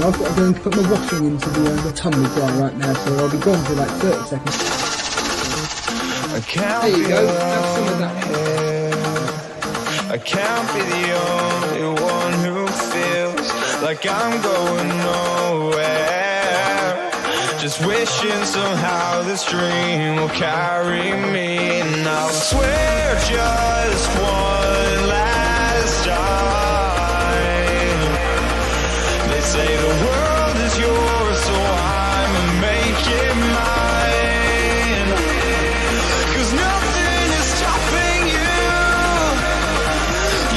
I've got to go and put my washing into the tumble dryer right now, so I'll be gone for like 30 seconds. There you go, have some of that. I can't be the only one who feels like I'm going nowhere. Just wishing somehow this dream will carry me. And I'll swear just one last time. They say the world is yours, so I'ma make it mine. 'Cause nothing is stopping you.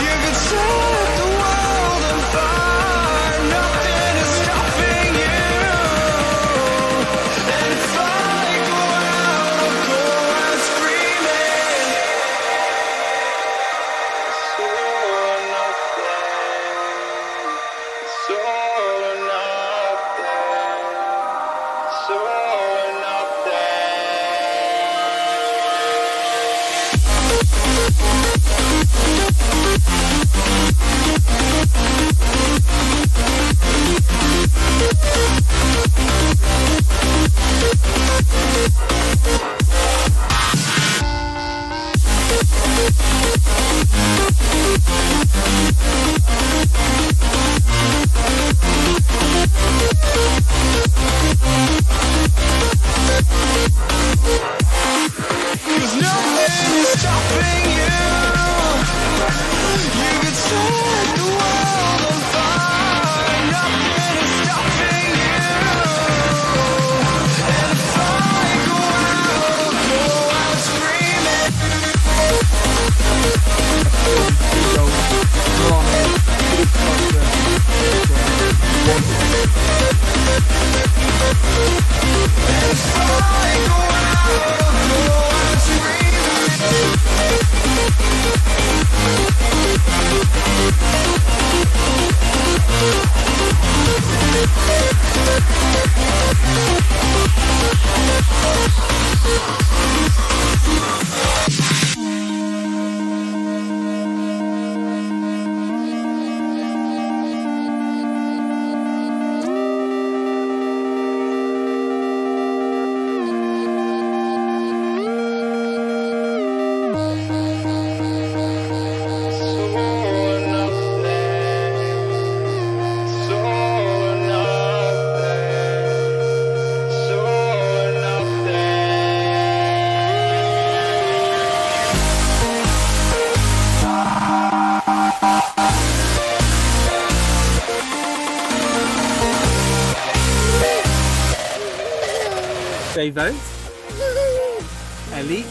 You can set the world on fire. Nothing is stopping you. And if I go out, I'll go out screaming. It's all or nothing. It's all or nothing. It's all or nothing. Cause nothing is stopping you. You can set the world on fire. Nothing is stopping you. And if I go out screaming. And if I go out They vote Elite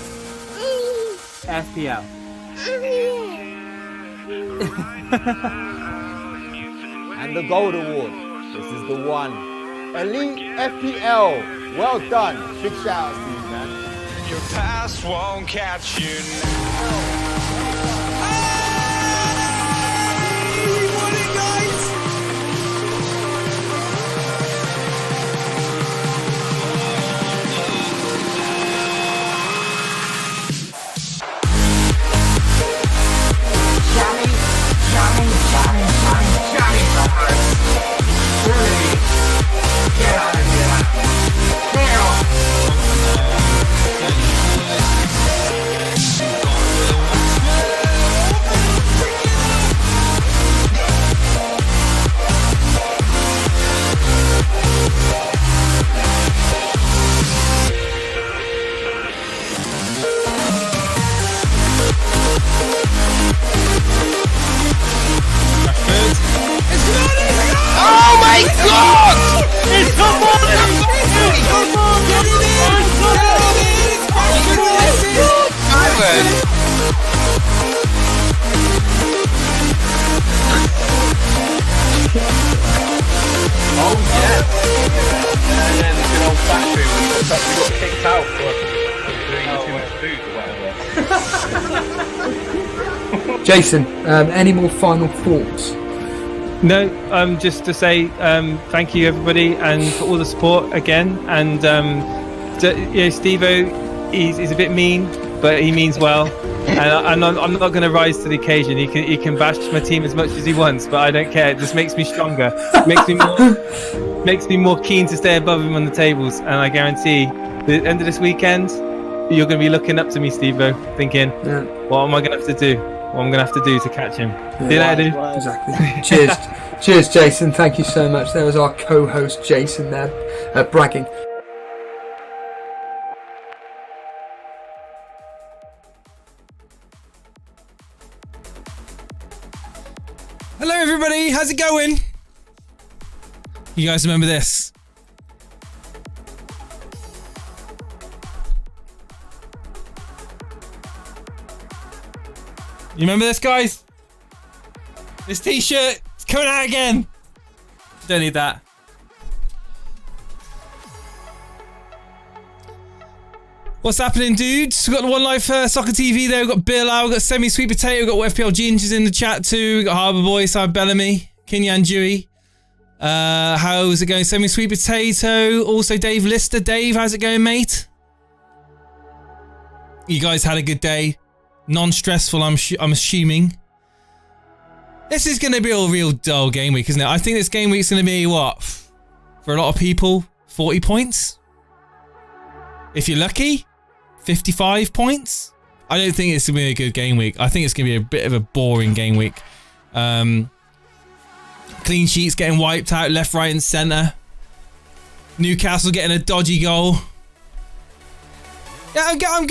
FPL. And the gold award. This is the one. Elite FPL. Well done. Big shout out to you, man. Your past won't catch you now. Jason, any more final thoughts? No, just to say thank you everybody and for all the support again. And Steve-O, he's a bit mean, but he means well. and I'm not going to rise to the occasion. He can bash my team as much as he wants, but I don't care. It just makes me stronger. Makes me more keen to stay above him on the tables. And I guarantee, the end of this weekend, you're going to be looking up to me, Steve-O, thinking, what am I going to have to do? What I'm going to have to do to catch him? See you later, dude. Exactly. Cheers, Jason. Thank you so much. There was our co-host, Jason, there, bragging. Hello everybody, how's it going? You guys remember this? You remember this, guys? This t-shirt, it's coming out again. Don't need that. What's happening, dudes? We've got the One Life Soccer TV there. We've got Bill out. We've got Semi Sweet Potato. We've got FPL Gingers in the chat too. We've got Harbour Boy, Simon Bellamy, Kinyan Dewey. How's it going, Semi Sweet Potato? Also, Dave Lister. Dave, how's it going, mate? You guys had a good day. Non-stressful, I'm assuming. This is going to be a real dull game week, isn't it? I think this game week's going to be, what? For a lot of people, 40 points? If you're lucky, 55 points? I don't think it's going to be a good game week. I think it's going to be a bit of a boring game week. Clean sheets getting wiped out left, right and centre. Newcastle getting a dodgy goal. Yeah, I'm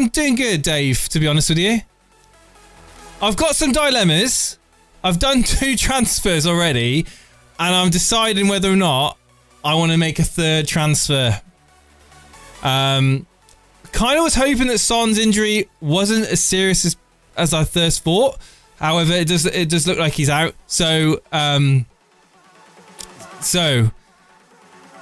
doing good, Dave, to be honest with you. I've got some dilemmas. I've done 2 transfers already, and I'm deciding whether or not I want to make a 3rd transfer. Kind of was hoping that Son's injury wasn't as serious as I first thought. However, it does look like he's out. So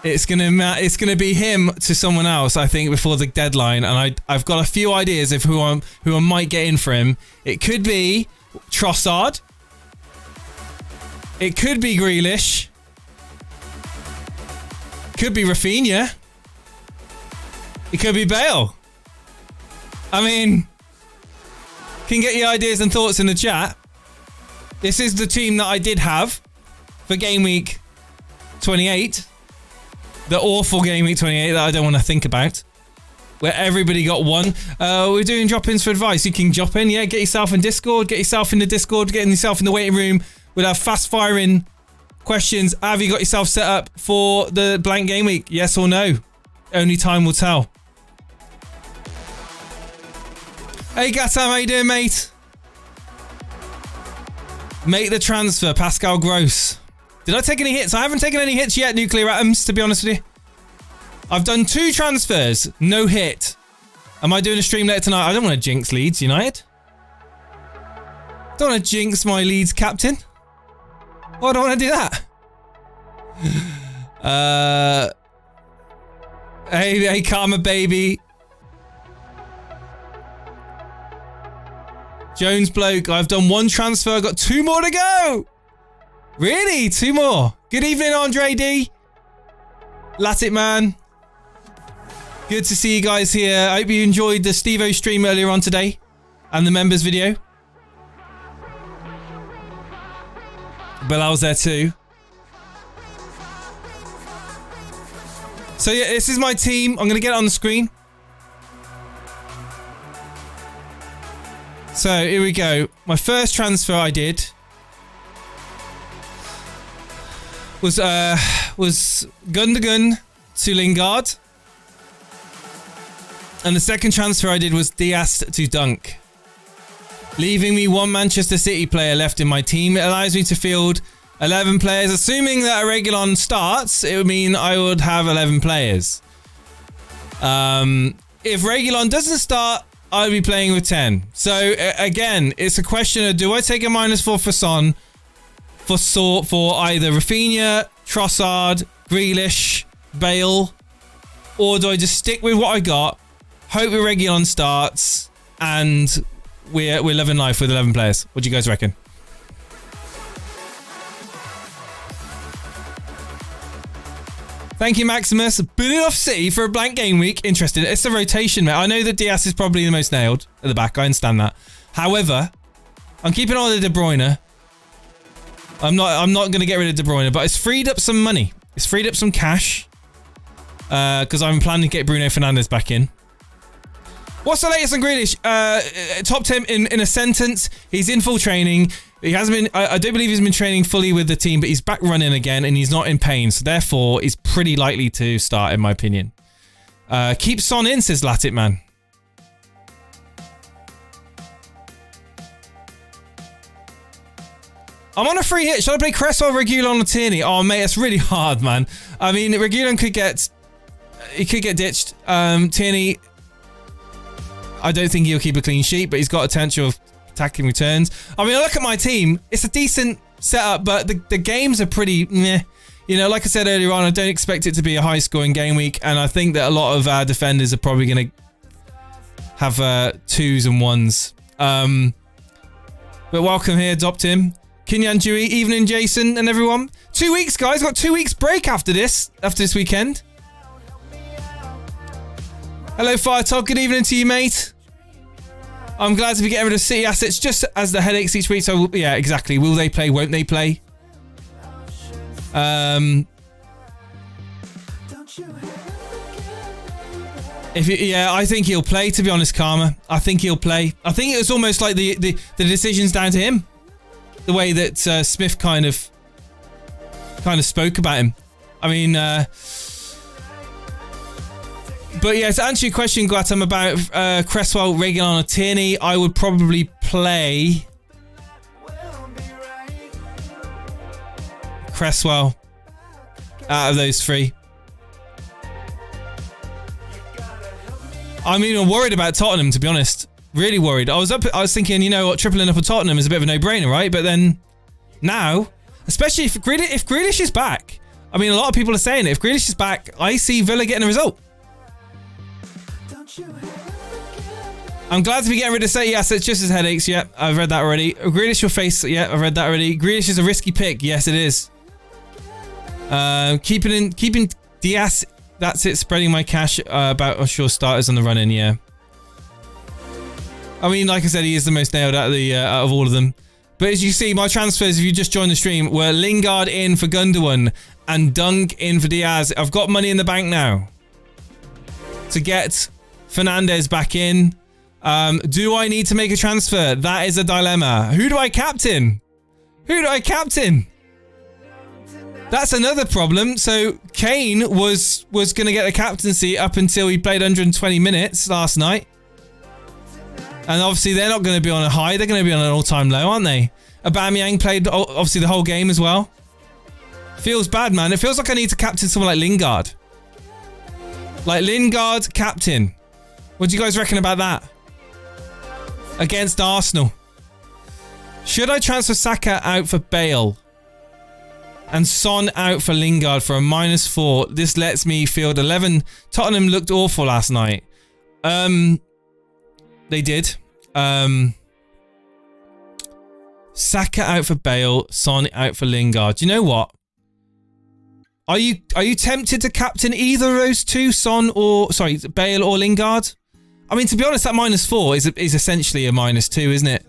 it's gonna be him to someone else, I think, before the deadline, and I've got a few ideas of who I might get in for him. It could be Trossard. It could be Grealish. Could be Rafinha. It could be Bale. I mean, can get your ideas and thoughts in the chat. This is the team that I did have for game week 28. The awful game week 28 that I don't want to think about. Where everybody got one. We're doing drop-ins for advice. You can drop in, yeah, get yourself in Discord, get yourself in the Discord, getting yourself in the waiting room. We'll have fast-firing questions. Have you got yourself set up for the blank game week? Yes or no? Only time will tell. Hey Gatam, how you doing, mate? Make the transfer, Pascal Gross. Did I take any hits? I haven't taken any hits yet, Nuclear Atoms, to be honest with you. I've done 2 transfers, no hit. Am I doing a stream later tonight? I don't want to jinx Leeds United. Don't want to jinx my Leeds captain. Why do I want to do that? Hey, Karma baby. Jones bloke, I've done 1 transfer, I've got 2 more to go. Really? 2 more. Good evening, Andre D. Latit man. Good to see you guys here. I hope you enjoyed the Steve-O stream earlier on today and the members video. Bilal's there too. So yeah, this is my team. I'm going to get it on the screen. So here we go. My first transfer I did was Gundogan to Lingard. And the second transfer I did was Diaz to Dunk. Leaving me 1 Manchester City player left in my team. It allows me to field 11 players. Assuming that a Reguilon starts, it would mean I would have 11 players. If Reguilon doesn't start, I'll be playing with 10. So again, it's a question of, do I take a -4 for Son for either Rafinha, Trossard, Grealish, Bale, or do I just stick with what I got, hope Reguilon starts, and we're living life with 11 players? What do you guys reckon? Thank you, Maximus. Been off City for a blank game week. Interesting. It's the rotation, mate. I know that Diaz is probably the most nailed at the back. I understand that. However, I'm keeping on the De Bruyne. I'm not going to get rid of De Bruyne, but it's freed up some money. It's freed up some cash. Because I'm planning to get Bruno Fernandes back in. What's the latest on Grealish? Top 10 in a sentence. He's in full training. He hasn't been. I don't believe he's been training fully with the team, but he's back running again, and he's not in pain. So therefore, he's pretty likely to start, in my opinion. Keep Son in, says Latit Man. I'm on a free hit. Should I play Cresswell, Reguilon, or Tierney? Oh, mate, that's really hard, man. I mean, Reguilon could get ditched. Tierney, I don't think he'll keep a clean sheet, but he's got a potential of attacking returns. I mean, I look at my team. It's a decent setup, but the games are pretty meh. You know, like I said earlier on, I don't expect it to be a high-scoring game week, and I think that a lot of our defenders are probably going to have 2s and 1s. But welcome here, Adopt Him. Kinyan Dewey, evening Jason and everyone. 2 weeks, guys. Got 2 weeks break after this weekend. Hello, Firetop. Good evening to you, mate. I'm glad to be getting rid of City assets just as the headaches each week. So, yeah, exactly. Will they play? Won't they play? I think he'll play, to be honest, Karma. I think he'll play. I think it was almost like the decision's down to him. The way that Smith kind of spoke about him. I mean, but yeah, to answer your question, Glatum, about Cresswell, Reguilon, or Tierney, I would probably play Cresswell out of those three. I mean, I'm worried about Tottenham, to be honest. Really worried. I was thinking, you know what, tripling up with Tottenham is a bit of a no-brainer, right? But then now, especially if Grealish is back, I mean, a lot of people are saying it. If Grealish is back, I see Villa getting a result. I'm glad to be getting rid of City assets just as headaches. Yeah, I've read that already. Grealish will face. Yeah, I've read that already. Grealish is a risky pick. Yes, it is. Keeping Diaz. That's it. Spreading my cash about unsure starters on the run-in. Yeah. I mean, like I said, he is the most nailed out of all of them. But as you see, my transfers, if you just joined the stream, were Lingard in for Gundogan and Dunk in for Diaz. I've got money in the bank now to get Fernandes back in. Do I need to make a transfer? That is a dilemma. Who do I captain? That's another problem. So Kane was going to get the captaincy up until he played 120 minutes last night. And obviously they're not going to be on a high. They're going to be on an all-time low, aren't they? Aubameyang played obviously the whole game as well. Feels bad, man. It feels like I need to captain someone like Lingard. Like Lingard, captain. What do you guys reckon about that? Against Arsenal. Should I transfer Saka out for Bale? And Son out for Lingard for a -4. This lets me field 11. Tottenham looked awful last night. They did. Saka out for Bale, Son out for Lingard. Do you know what? Are you tempted to captain either of those two, Bale or Lingard? I mean, to be honest, that -4 is essentially a -2, isn't it?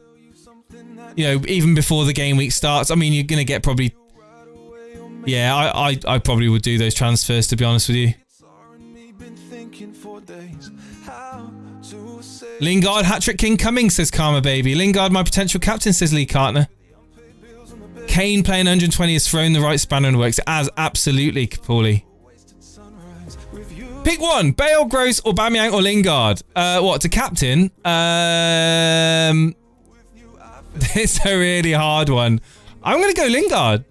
You know, even before the game week starts. I mean, you're gonna get probably. Yeah, I probably would do those transfers, to be honest with you. Lingard, hat-trick king coming, says Karma Baby. Lingard, my potential captain, says Lee Cartner. Kane playing 120 has thrown the right spanner in the works. As absolutely, Paulie. Pick one. Bale, Gross, Aubameyang, or Lingard. What, to captain? It's a really hard one. I'm going to go Lingard.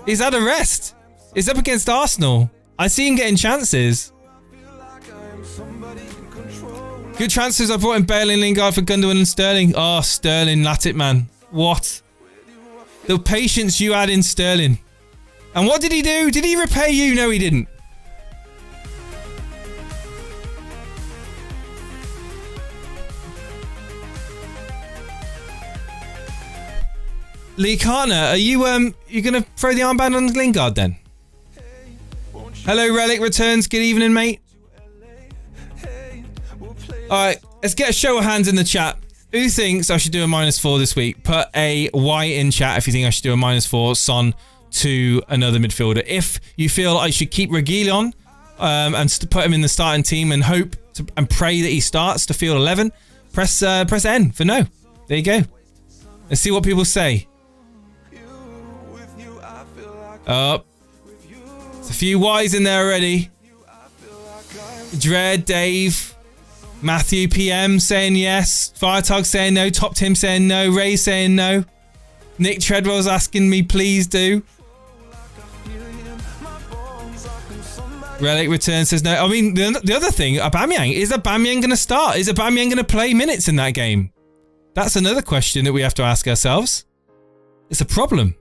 He's had a rest. He's up against Arsenal. I see him getting chances. Good transfers. I brought in Bale and Lingard for Gundogan and Sterling. Oh, Sterling, Latit man. What? The patience you had in Sterling. And what did he do? Did he repay you? No, he didn't. Lee Carter, are you gonna throw the armband on Lingard then? Hello, Relic returns. Good evening, mate. Alright, let's get a show of hands in the chat. Who thinks I should do a -4 this week? Put a Y in chat if you think I should do a -4 Son to another midfielder. If you feel I should keep Reguilon and put him in the starting team and hope and pray that he starts to field 11, press N for no. There you go. Let's see what people say. Oh, there's a few Y's in there already. Dread, Dave, Matthew PM saying yes. Firetog saying no. Top Tim saying no. Ray saying no. Nick Treadwell's asking me please do. Relic return says no. I mean, the other thing, Aubameyang. Is Aubameyang going to start? Is Aubameyang going to play minutes in that game? That's another question that we have to ask ourselves. It's a problem.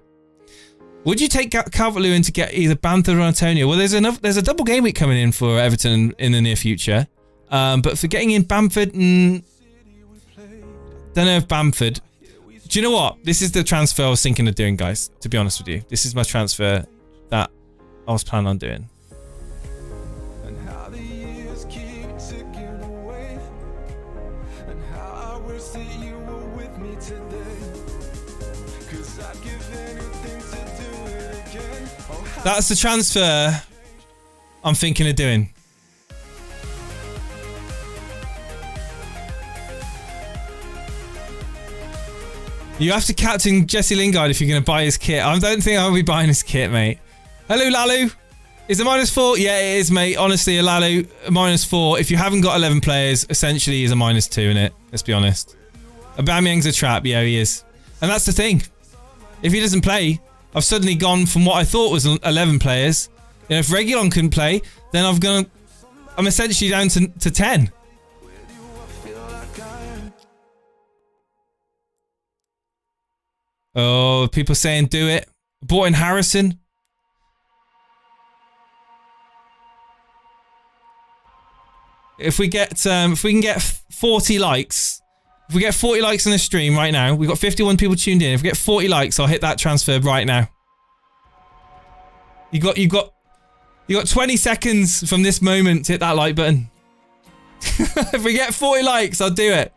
Would you take Calvert-Lewin to get either Bamford or Antonio? Well, there's a double game week coming in for Everton in the near future. But for getting in Bamford, don't know if Bamford. Do you know what? This is the transfer I was thinking of doing, guys. To be honest with you, this is my transfer that I was planning on doing. That's the transfer I'm thinking of doing. You have to captain Jesse Lingard if you're going to buy his kit. I don't think I'll be buying his kit, mate. Hello, Lalu. Is it -4? Yeah, it is, mate. Honestly, a Lalu, a -4. If you haven't got 11 players, essentially is a -2 in it. Let's be honest. Aubameyang's a trap. Yeah, he is. And that's the thing. If he doesn't play, I've suddenly gone from what I thought was 11 players. You know, if Reguilon couldn't play, then I'm essentially down to 10. Oh, people saying do it. Bought in Harrison. If we can get 40 likes, if we get 40 likes on the stream right now, we've got 51 people tuned in. If we get 40 likes, I'll hit that transfer right now. You got 20 seconds from this moment to hit that like button. If we get 40 likes, I'll do it.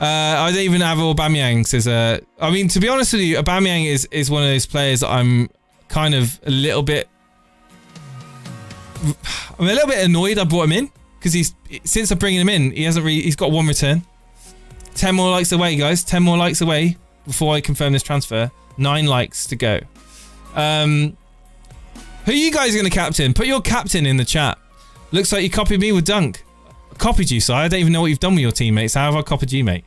I don't even have Aubameyang. Says, I mean, to be honest with you, Aubameyang is one of those players that I'm kind of a little bit annoyed I brought him in. Because since I'm bringing him in, he's got 1 return. 10 more likes away, guys. 10 more likes away before I confirm this transfer. 9 likes to go. Who are you guys going to captain? Put your captain in the chat. Looks like you copied me with Dunk. I copied you, so I don't even know what you've done with your teammates. How have I copied you, mate?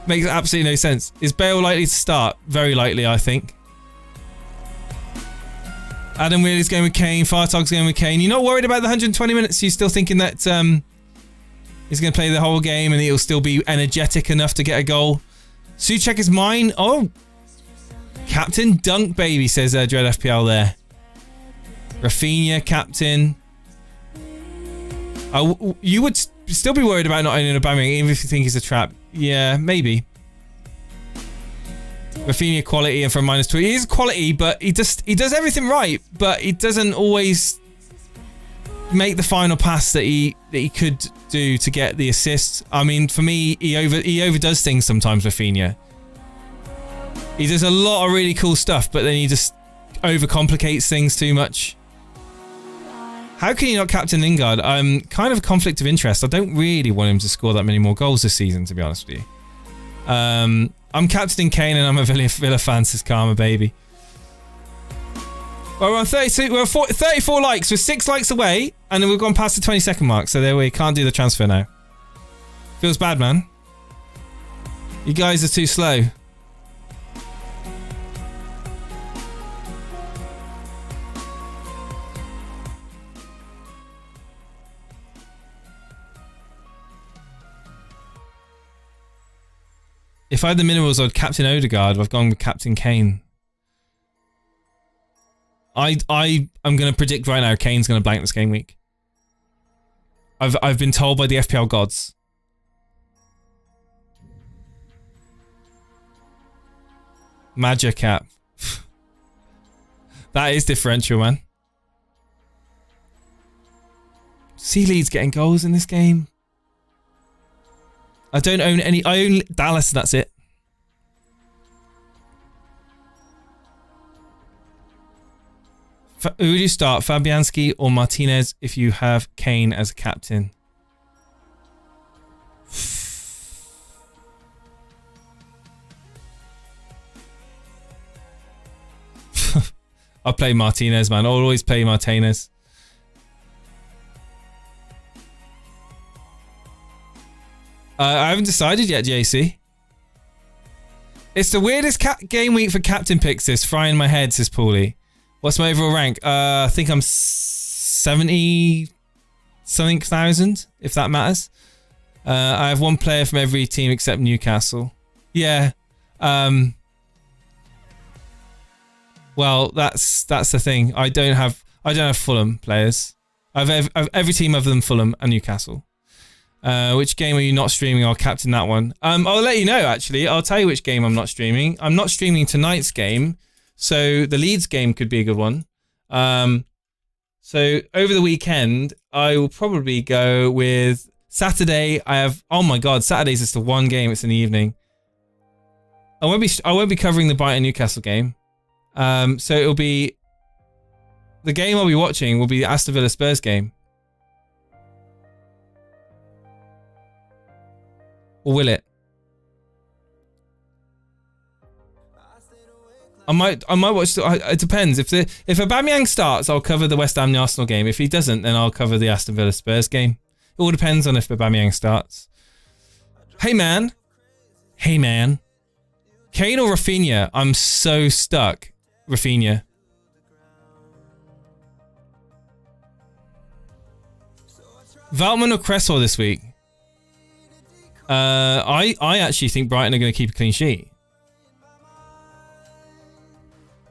Makes absolutely no sense. Is Bale likely to start? Very likely, I think. Adam Wheeler's going with Kane. Fartog's going with Kane. You're not worried about the 120 minutes? You're still thinking that he's going to play the whole game and he'll still be energetic enough to get a goal? Suchek is mine. Oh. Captain Dunk, baby, says Dread FPL there. Rafinha, captain. You would still be worried about not owning Aubameyang even if you think he's a trap. Yeah, maybe. Rafinha quality and from -2. He is quality, but he does everything right, but he doesn't always make the final pass that he could do to get the assist. I mean, for me, he overdoes things sometimes, Rafinha. He does a lot of really cool stuff, but then he just overcomplicates things too much. How can you not captain Lingard? I'm kind of a conflict of interest. I don't really want him to score that many more goals this season, to be honest with you. I'm captaining Kane and I'm a Villa fan, says Karma, baby. Well, we're on 32. We're 34 likes. We're 6 likes away, and then we've gone past the 20-second mark. So there we can't do the transfer now. Feels bad, man. You guys are too slow. If I had the minerals, I'd captain Odegaard. I've gone with Captain Kane. I'm going to predict right now Kane's going to blank this game week. I've been told by the FPL gods. Magic cap. That is differential, man. See Leeds getting goals in this game. I don't own any. I own Dallas, and that's it. Who would you start, Fabianski or Martinez, if you have Kane as a captain? I'll play Martinez, man. I'll always play Martinez. I haven't decided yet, JC. It's the weirdest game week for captain picks, this. Frying my head, says Paulie. What's my overall rank? I think I'm 70-something thousand, if that matters. I have one player from every team except Newcastle. Yeah. Well, that's the thing. I don't have Fulham players. I've every team other than Fulham and Newcastle. Which game are you not streaming? I'll captain that one. I'll let you know, actually. I'll tell you which game I'm not streaming. I'm not streaming tonight's game, so the Leeds game could be a good one. So over the weekend, I will probably go with Saturday. I have, oh my God, Saturday's just the one game. It's in the evening. I won't be covering the Brighton Newcastle game. So it'll be, the game I'll be watching will be the Aston Villa Spurs game. Or will it? I might watch. It depends. If Aubameyang starts, I'll cover the West Ham Arsenal game. If he doesn't, then I'll cover the Aston Villa Spurs game. It all depends on if Aubameyang starts. Hey man. Kane or Rafinha? I'm so stuck. Rafinha. Veltman or Cresswell this week? I actually think Brighton are going to keep a clean sheet.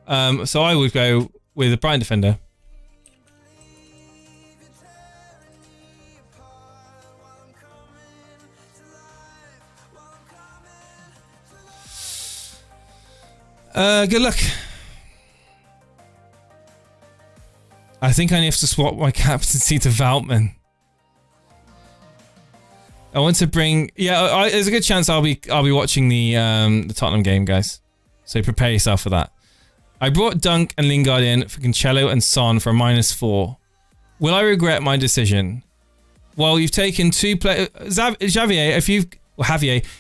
So I would go with a Brighton defender. Good luck. I think I need to swap my captaincy to Veltman. I want to bring. Yeah, there's a good chance I'll be watching the Tottenham game, guys. So prepare yourself for that. I brought Dunk and Lingard in for Cancelo and Son for a -4. Will I regret my decision? Well, you've taken two players. Javier,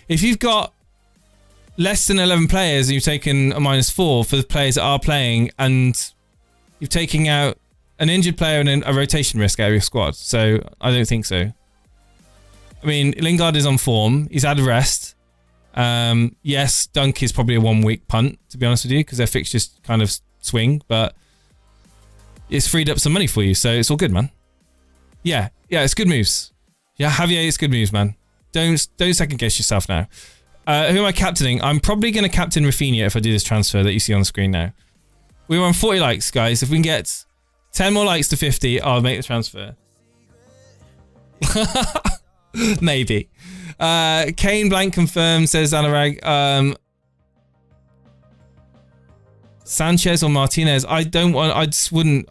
if you've got less than 11 players and you've taken a -4 for the players that are playing, and you've taken out an injured player and a rotation risk out of your squad. So I don't think so. I mean, Lingard is on form. He's had a rest. Yes, Dunk is probably a 1 week punt, to be honest with you, because their fixtures kind of swing, but it's freed up some money for you, so it's all good, man. Yeah, it's good moves. Yeah, Javier, it's good moves, man. Don't second guess yourself now. Who am I captaining? I'm probably going to captain Rafinha if I do this transfer that you see on the screen now. We were on 40 likes, guys. If we can get 10 more likes to 50, I'll make the transfer. Maybe. Kane blank confirmed, says Anurag. Sanchez or Martinez? I just wouldn't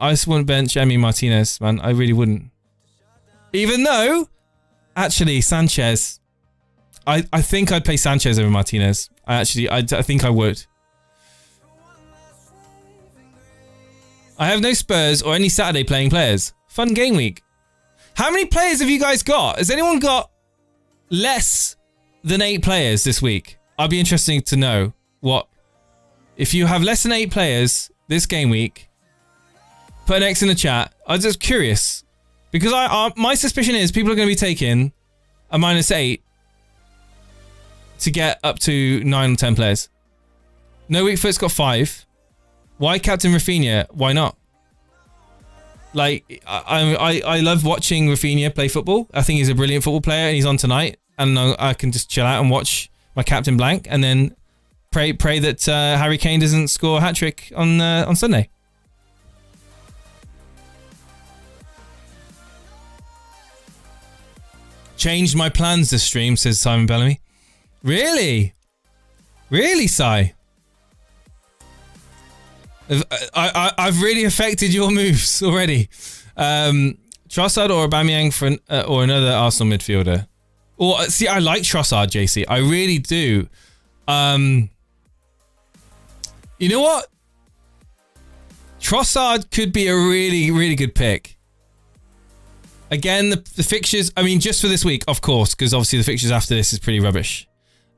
bench Emi Martinez, man. I really wouldn't. Even though, actually, Sanchez, I think I'd play Sanchez over Martinez. I think I would. I have no Spurs or any Saturday playing players. Fun game week. How many players have you guys got? Has anyone got less than 8 players this week? I'd be interested to know what. If you have less than 8 players this game week, put an X in the chat. I'm just curious. Because my suspicion is people are going to be taking a -8 to get up to 9 or 10 players. No Weak Foot's got 5. Why captain Rafinha? Why not? Like, I love watching Rafinha play football. I think he's a brilliant football player, and he's on tonight. And I can just chill out and watch my captain blank, and then pray that Harry Kane doesn't score a hat-trick on Sunday. Changed my plans this stream, says Simon Bellamy. Really? Really, Si? I've really affected your moves already. Trossard or Aubameyang for or another Arsenal midfielder. Or see, I like Trossard, JC. I really do. You know what? Trossard could be a really, really good pick. Again, the fixtures, I mean, just for this week, of course, because obviously the fixtures after this is pretty rubbish.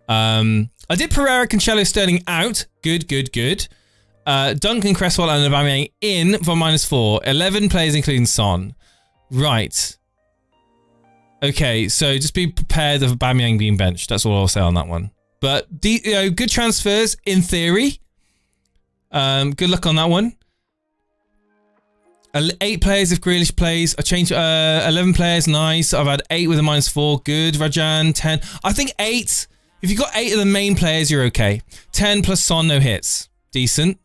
I did Pereira, Cancelo, Sterling out. Good. Duncan, Cresswell, and Aubameyang in for -4. 11 players, including Son. Right. Okay, so just be prepared of Aubameyang being benched. That's all I'll say on that one. But good transfers in theory. Good luck on that one. 8 players if Grealish plays. I changed 11 players. Nice. I've had 8 with a -4. Good. Rajan 10. I think 8. If you've got 8 of the main players, you're okay. 10 plus Son, no hits. Decent.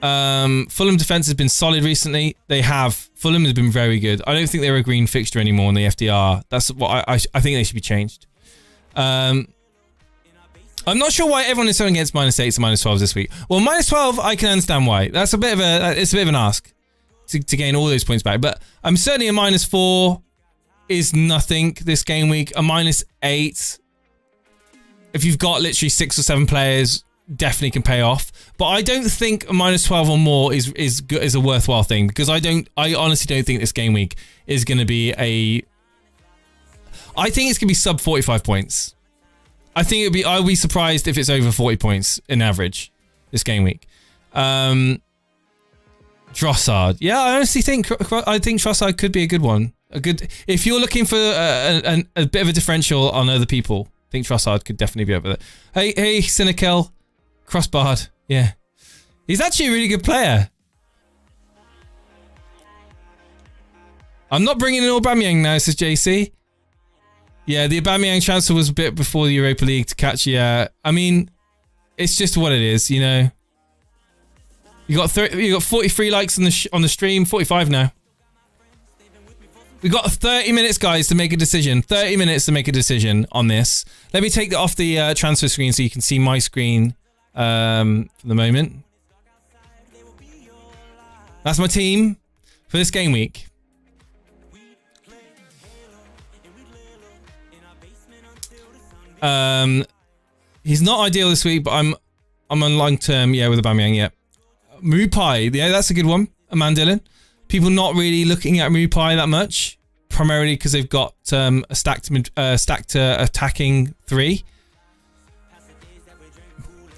Fulham defense has been solid recently. Fulham has been very good. I don't think they're a green fixture anymore in the FDR. That's what I think they should be changed. I'm not sure why everyone is selling against -8s and -12s this week. Well, -12, I can understand why. That's it's a bit of an ask to gain all those points back. But I'm certainly a -4 is nothing this game week. A -8, if you've got literally 6 or 7 players, definitely can pay off. But I don't think a -12 or more is a worthwhile thing, because I honestly don't think this game week is going to be I think it's going to be sub 45 points. I think I'll be surprised if it's over 40 points in average this game week. Trossard. Yeah, I honestly think Trossard could be a good one. If you're looking for a bit of a differential on other people, I think Trossard could definitely be over there. Hey, Cynical. Crossbarred. Yeah. He's actually a really good player. I'm not bringing in Aubameyang now, says JC. Yeah, the Aubameyang transfer was a bit before the Europa League to catch. Yeah, I mean, it's just what it is, you know. You got 43 likes on the stream, 45 now. We got 30 minutes, guys, to make a decision. 30 minutes to make a decision on this. Let me take that off the transfer screen so you can see my screen for the moment. That's my team for this game week. He's not ideal this week, but I'm on long term, yeah, with Aubameyang, yeah. Mupai, yeah, that's a good one. Amandillin. People not really looking at Mupai that much, primarily because they've got a stacked attacking 3.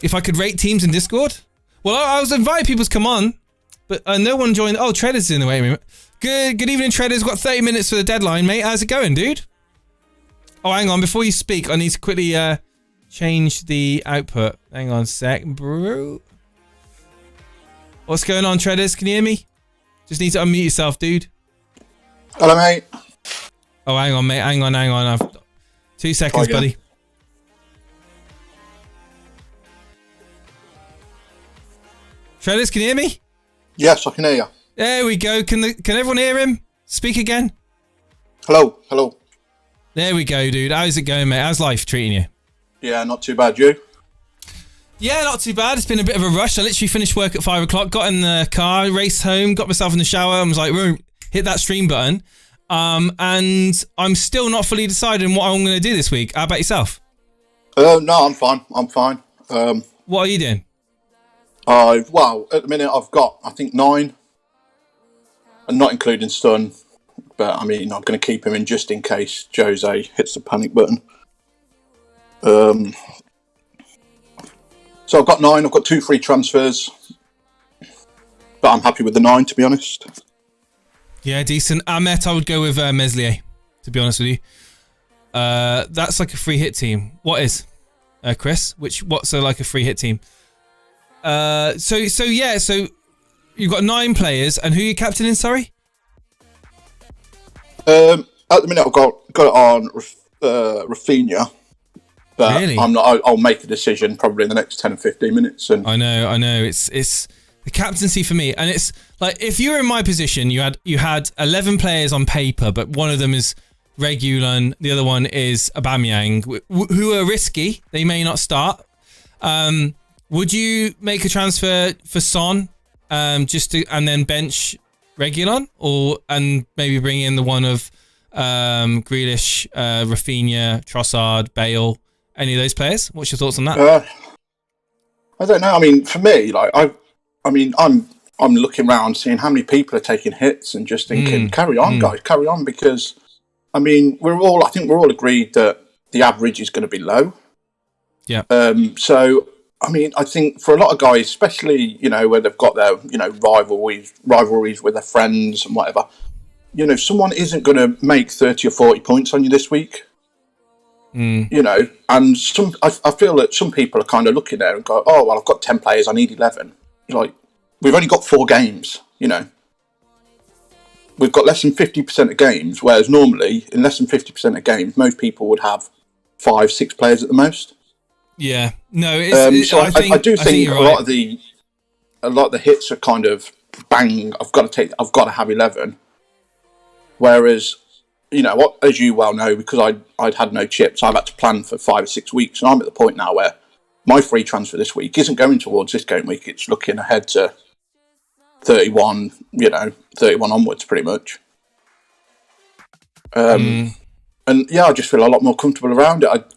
If I could rate teams in Discord, well, I was inviting people to come on, but no one joined. Oh, Treader's in the way. Good evening, Treader's got 30 minutes for the deadline, mate. How's it going, dude? Oh, hang on. Before you speak, I need to quickly change the output. Hang on a sec, bro. What's going on, Treaders? Can you hear me? Just need to unmute yourself, dude. Hello, mate. Oh, hang on, mate. Hang on. I've 2 seconds, buddy. Treaders, can you hear me? Yes, I can hear you. There we go. Can everyone hear him? Speak again. Hello. There we go, dude. How's it going, mate? How's life treating you? Yeah, not too bad. You? Yeah, not too bad. It's been a bit of a rush. I literally finished work at 5 o'clock, got in the car, raced home, got myself in the shower, and was like, hit that stream button. And I'm still not fully deciding what I'm going to do this week. How about yourself? No, I'm fine. What are you doing? Well, at the minute I've got, I think, 9. And not including Stun. But, I mean, I'm going to keep him in just in case Jose hits the panic button. So I've got 9. I've got 2 free transfers. But I'm happy with the 9, to be honest. Yeah, decent. Ahmet, I would go with Meslier, to be honest with you. That's like a free hit team. What is? Chris? What's like a free hit team? So you've got 9 players, and who are you captaining, sorry? At the minute I've got it on Rafinha. But really? I'm not. I'll make a decision probably in the next 10 or 15 minutes. And I know. It's the captaincy for me, and it's like if you were in my position, you had 11 players on paper, but one of them is Reguilon, the other one is Aubameyang, who are risky. They may not start. Would you make a transfer for Son, and then bench Reguilon, and maybe bring in the one of Grealish, Rafinha, Trossard, Bale, any of those players? What's your thoughts on that? I don't know. I mean, for me, like I'm looking around, seeing how many people are taking hits, and just thinking, carry on, guys, carry on, because I mean, I think we're all agreed that the average is going to be low. Yeah. So I mean, I think for a lot of guys, especially where they've got their rivalries with their friends and whatever, someone isn't going to make 30 or 40 points on you this week. And I feel that some people are kind of looking there and go, oh well, I've got 10 players, I need 11. You're like, we've only got 4 games. We've got less than 50% of games, whereas normally in less than 50% of games, most people would have 5-6 players at the most. Yeah, no. I do think a lot of the hits are kind of bang. I've got to have 11. Whereas, as you well know, because I'd had no chips, I've had to plan for 5 or 6 weeks, and I'm at the point now where my free transfer this week isn't going towards this game week. It's looking ahead to 31, 31 onwards, pretty much. And yeah, I just feel a lot more comfortable around it.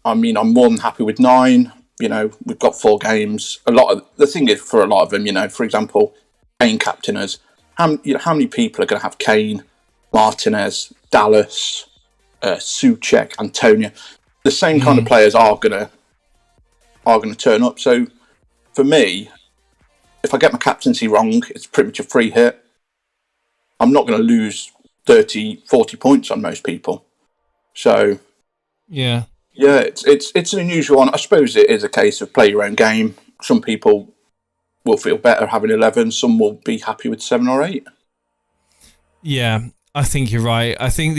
I mean, I'm more than happy with 9. We've got 4 games. The thing is, for a lot of them, for example, Kane captainers. How many people are going to have Kane, Martinez, Dallas, Souček, Antonio? The same kind of players are going to turn up. So for me, if I get my captaincy wrong, it's pretty much a free hit. I'm not going to lose 30, 40 points on most people. So yeah, it's an unusual one. I suppose it is a case of play your own game. Some people will feel better having 11. Some will be happy with 7 or 8. Yeah, I think you're right. I think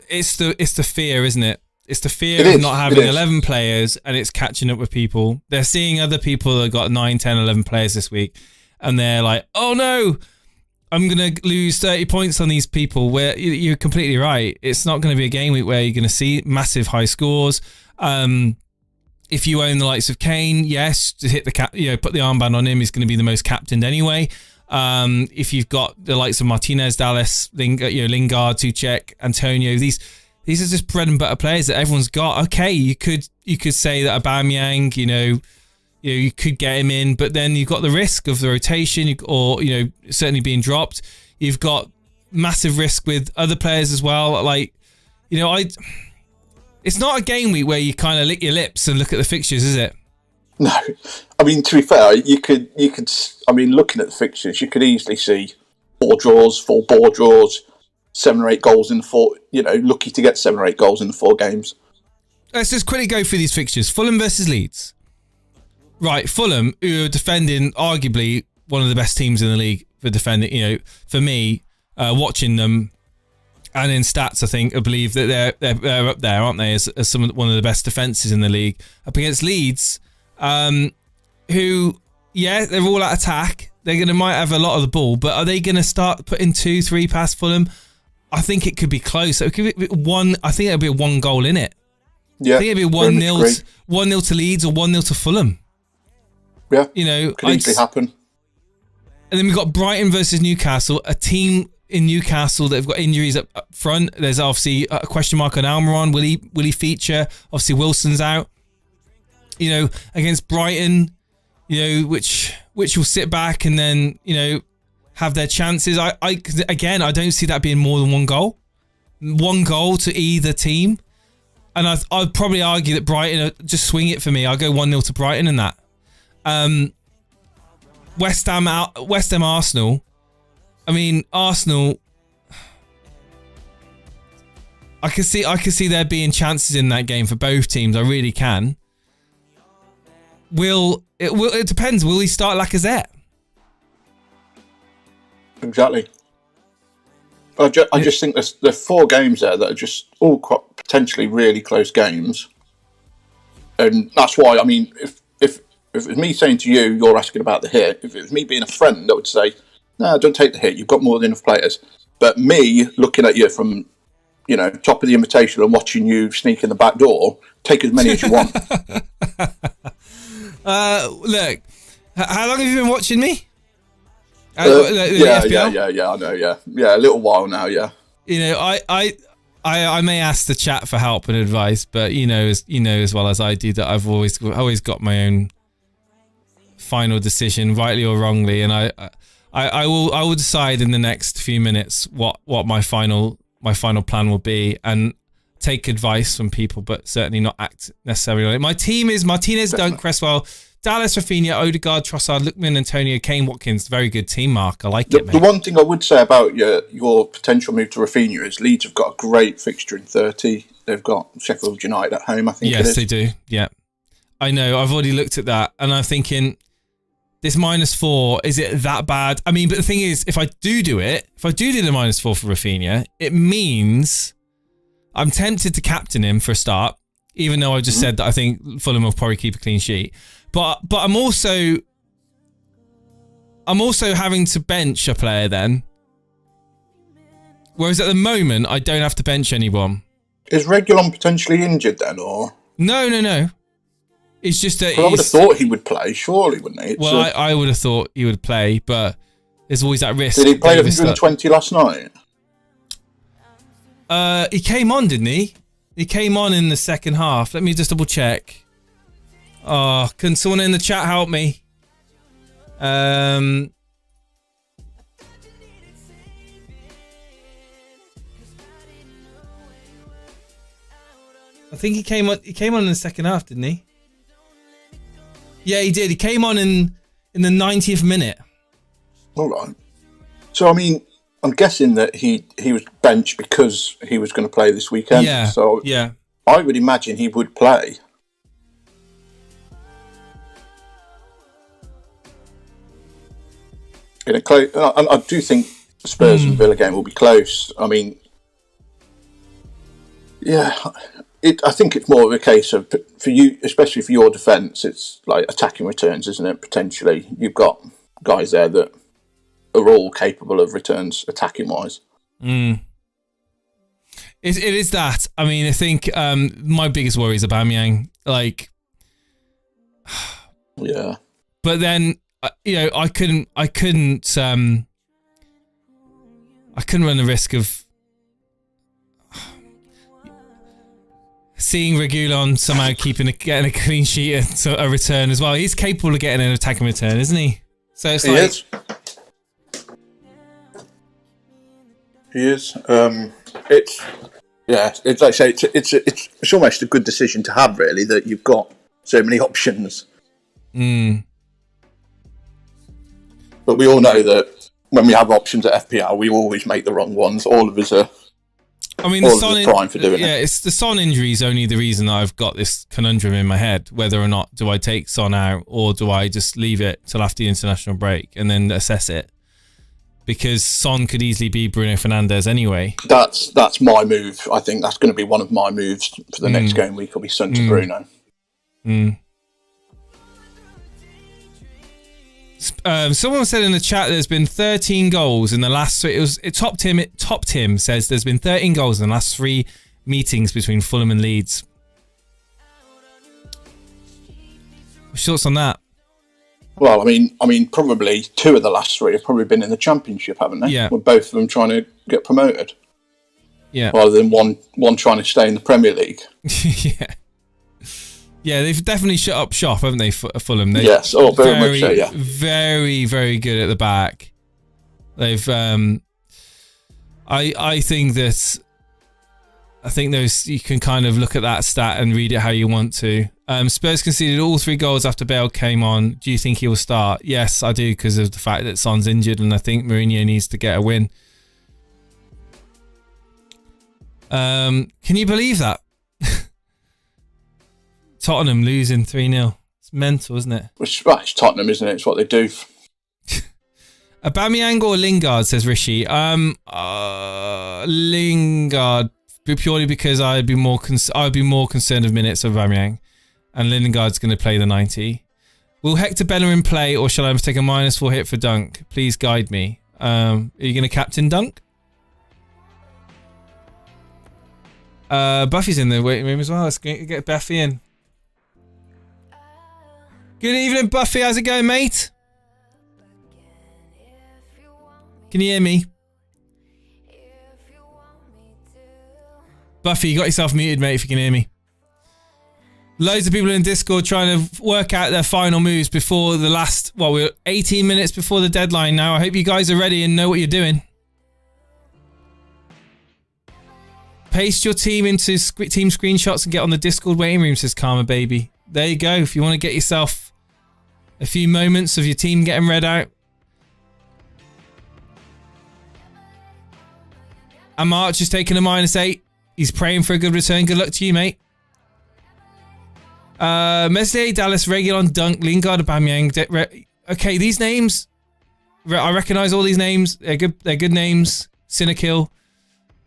it's the fear, isn't it? It's the fear of not having 11 players, and it's catching up with people. They're seeing other people that got 9, 10, 11 players this week, and they're like, oh no, I'm going to lose 30 points on these people. Where you're completely right. It's not going to be a game week where you're going to see massive high scores. If you own the likes of Kane, yes, to hit the put the armband on him, he's going to be the most captained anyway. If you've got the likes of Martinez, Dallas, Lingard, Souček, Antonio, these are just bread and butter players that everyone's got. Okay, you could say that Aubameyang, you could get him in, but then you've got the risk of the rotation, or certainly being dropped. You've got massive risk with other players as well. It's not a game week where you kind of lick your lips and look at the fixtures, is it? No, I mean, to be fair, you could. I mean, looking at the fixtures, you could easily see 4 draws, 4 ball draws, 7 or 8 goals in the 4. Lucky to get 7 or 8 goals in the 4 games. Let's just quickly go through these fixtures. Fulham versus Leeds. Right, Fulham, who are defending arguably one of the best teams in the league for defending. For me, watching them, and in stats, I believe that they're up there, aren't they, as one of the best defences in the league, up against Leeds, who, they're all at attack. They might have a lot of the ball, but are they going to start putting 2-3 past Fulham? I think it could be close. It could be one. I think it'll be a 1 goal in it. Yeah, I think it'll be 1-0 to Leeds or 1-0 to Fulham. Yeah, could easily happen. And then we've got Brighton versus Newcastle, a team in Newcastle that have got injuries up front. There's obviously a question mark on Almiron. Will he feature? Obviously Wilson's out. Against Brighton, which will sit back and then have their chances. I don't see that being more than 1 goal. 1 goal to either team, and I'd probably argue that Brighton just swing it for me. I'll go 1-0 to Brighton in that. West Ham Arsenal. I mean, Arsenal, I can see there being chances in that game for both teams. I really can. It depends. Will he start Lacazette? Exactly. I just think there are 4 games there that are just all quite potentially really close games, and that's why. I mean, if it was me saying to you, you're asking about the hit. If it was me being a friend, I would say, no, don't take the hit. You've got more than enough players. But me looking at you from, top of the invitation and watching you sneak in the back door, take as many as you want. Look, how long have you been watching me? Yeah, FPL? I know, yeah, a little while now, yeah. You know, I may ask the chat for help and advice, but you know as well as I do that I've always got my own final decision, rightly or wrongly, and I will decide in the next few minutes what my final plan will be, and take advice from people, but certainly not act necessarily on it. My team is Martinez, Dunk, Cresswell, Dallas, Rafinha, Odegaard, Trossard, Lookman, Antonio, Kane, Watkins. Very good team, Mark. I like it, mate. The one thing I would say about your potential move to Rafinha is Leeds have got a great fixture in 30. They've got Sheffield United at home, I think. Yes, they do. Yeah, I know. I've already looked at that, and I'm thinking, this -4, is it that bad? I mean, but the thing is, if I do the -4 for Rafinha, it means I'm tempted to captain him for a start, even though I just said that I think Fulham will probably keep a clean sheet. But I'm also having to bench a player then. Whereas at the moment, I don't have to bench anyone. Is Reguilon potentially injured then, or? No. It's just that I would have thought he would play, surely, wouldn't he? I would have thought he would play, but there's always that risk. Did he play 120 last night? He came on, didn't he? He came on in the second half. Let me just double check. Oh, can someone in the chat help me? I think he came on in the second half, didn't he? Yeah, he did. He came on in the 90th minute. All right. So, I mean, I'm guessing that he was benched because he was going to play this weekend. Yeah. So, yeah. I would imagine he would play. In a close, I do think the Spurs and Villa game will be close. I mean, yeah, I think it's more of a case of, for you, especially for your defence, it's like attacking returns, isn't it? Potentially, you've got guys there that are all capable of returns attacking wise. It is that. I mean, I think my biggest worry is Aubameyang. Like, yeah. But then, you know, I couldn't run the risk of seeing Reguilon somehow getting a clean sheet and a return as well. He's capable of getting an attacking return, isn't he? So it's He is. It's like I say, it's almost a good decision to have, really, that you've got so many options. But we all know that when we have options at FPL, we always make the wrong ones. All of us are. I mean, prime for doing it. Yeah, it's the Son injury is only the reason I've got this conundrum in my head, whether or not do I take Son out or do I just leave it till after the international break and then assess it. Because Son could easily be Bruno Fernandes anyway. That's my move. I think that's going to be one of my moves for the next game week. Will be Son to Bruno. Someone said in the chat there's been 13 goals in the last three. It topped him. Says there's been 13 goals in the last 3 meetings between Fulham and Leeds. What's your thoughts on that? Well, I mean, probably 2 of the last 3 have probably been in the Championship, haven't they? Yeah. With both of them trying to get promoted. Yeah. Rather than one trying to stay in the Premier League. Yeah. Yeah, they've definitely shut up shop, haven't they, Fulham? Yes, very much so, yeah. Very, very good at the back. They've, I think those, you can kind of look at that stat and read it how you want to. Spurs conceded all 3 goals after Bale came on. Do you think he will start? Yes, I do, because of the fact that Son's injured, and I think Mourinho needs to get a win. Can you believe that? Tottenham losing 3-0. It's mental, isn't it? It's Tottenham, isn't it? It's what they do. Aubameyang or Lingard, says Rishi. Lingard, purely because I'd be more concerned of minutes of Aubameyang, and Lingard's going to play the 90. Will Hector Bellerin play, or shall I take a -4 hit for Dunk? Please guide me. Are you going to captain Dunk? Buffy's in the waiting room as well. Let's get Buffy in. Good evening, Buffy. How's it going, mate? Can you hear me? Buffy, you got yourself muted, mate, if you can hear me. Loads of people in Discord trying to work out their final moves before the last... Well, we're 18 minutes before the deadline now. I hope you guys are ready and know what you're doing. Paste your team into team screenshots and get on the Discord waiting room, says Karma Baby. There you go. If you want to get yourself a few moments of your team getting read out. And March is taking a -8. He's praying for a good return. Good luck to you, mate. Meslier, Dallas, Reguilon, Dunk, Lingard, Aubameyang. Okay, these names, I recognise all these names. They're good. They're good names. Sinnerkill.